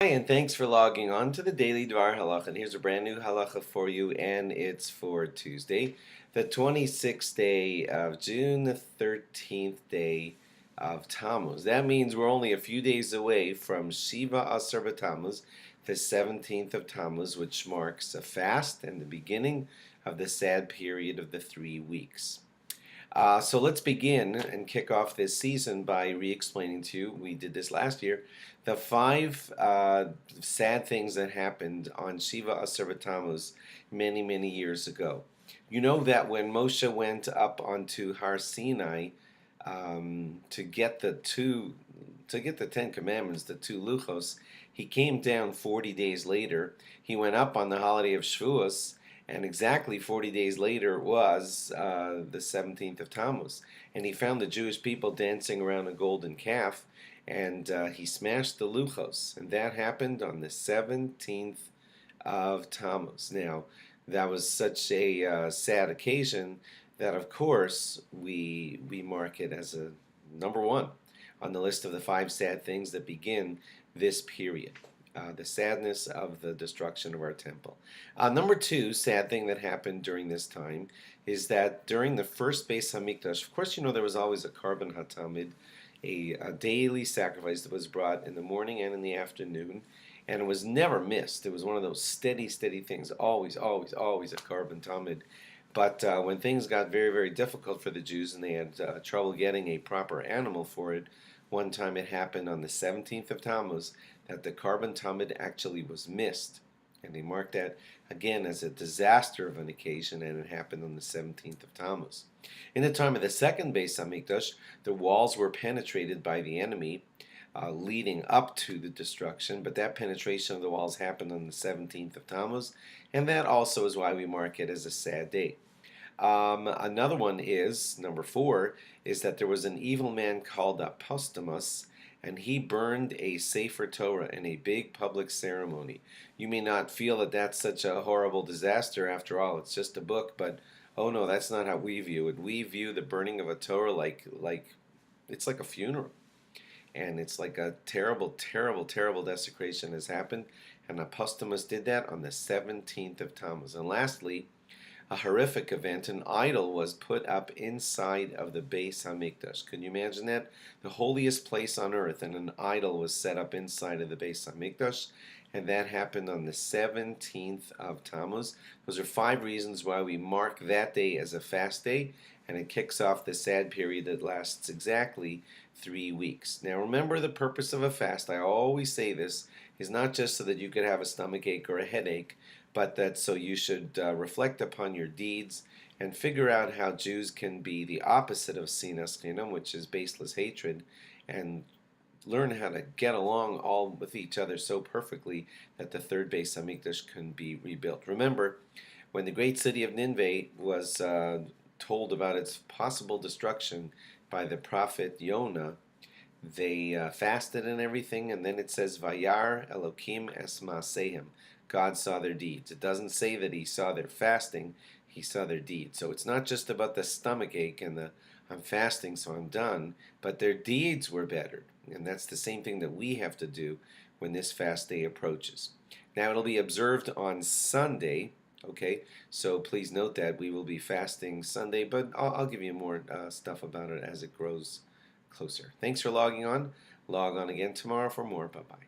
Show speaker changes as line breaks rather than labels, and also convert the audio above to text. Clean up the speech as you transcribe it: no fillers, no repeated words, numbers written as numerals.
Hi, and thanks for logging on to the Daily DVAR Halacha. And here's a brand new halacha for you, and it's for Tuesday, the 26th day of June, the 13th day of Tamuz. That means we're only a few days away from Shiva Asar B'Tamuz, the 17th of Tammuz, which marks a fast and the beginning of the sad period of the 3 weeks. So let's begin and kick off this season by re-explaining to you, we did this last year, the five sad things that happened on Shiva Asar Tammuz many, many years ago. You know that when Moshe went up onto Har Sinai to get the Ten Commandments, the two luchos, he came down 40 days later. He went up on the holiday of Shavuos, and exactly 40 days later was the 17th of Tammuz. And he found the Jewish people dancing around a golden calf, and he smashed the luchos. And that happened on the 17th of Tammuz. Now, that was such a sad occasion that, of course, we mark it as a number one on the list of the five sad things that begin this period. The sadness of the destruction of our temple. Number two sad thing that happened during this time is that during the first Beis Hamikdash, of course, you know there was always a korban hatamid, a daily sacrifice that was brought in the morning and in the afternoon, and it was never missed. It was one of those steady things, always a korban tamid. But when things got very difficult for the Jews and they had trouble getting a proper animal for it, one time it happened on the 17th of Tammuz that the korban tamid actually was missed. And they marked that again as a disaster of an occasion, and it happened on the 17th of Tammuz. In the time of the second Beis Hamikdash, the walls were penetrated by the enemy, leading up to the destruction, but that penetration of the walls happened on the 17th of Tammuz, and that also is why we mark it as a sad day. Another one is, number four, is that there was an evil man called Apostamus, and he burned a Sefer Torah in a big public ceremony. You may not feel that that's such a horrible disaster. After all, it's just a book, but oh no, that's not how we view it. We view the burning of a Torah like it's like a funeral. And it's like a terrible desecration has happened, and Apostamus did that on the 17th of Tammuz. And lastly, a horrific event, an idol was put up inside of the Beis Hamikdash. Can you imagine that? The holiest place on earth, and an idol was set up inside of the Beis Hamikdash, and that happened on the 17th of Tammuz. Those are five reasons why we mark that day as a fast day, and it kicks off the sad period that lasts exactly 3 weeks. Now remember, the purpose of a fast, I always say this, is not just so that you could have a stomach ache or a headache, but that so you should reflect upon your deeds and figure out how Jews can be the opposite of sinas chinam, which is baseless hatred, and learn how to get along all with each other so perfectly that the third Beis Hamikdash can be rebuilt. Remember, when the great city of Nineveh was told about its possible destruction by the prophet Yonah, they fasted and everything, and then it says, Vayar Elokim es ma'asehem. God saw their deeds. It doesn't say that he saw their fasting, he saw their deeds. So it's not just about the stomach ache and the I'm fasting so I'm done, but their deeds were bettered. And that's the same thing that we have to do when this fast day approaches. Now it'll be observed on Sunday, okay? So please note that we will be fasting Sunday, but I'll give you more stuff about it as it grows closer. Thanks for logging on. Log on again tomorrow for more. Bye-bye.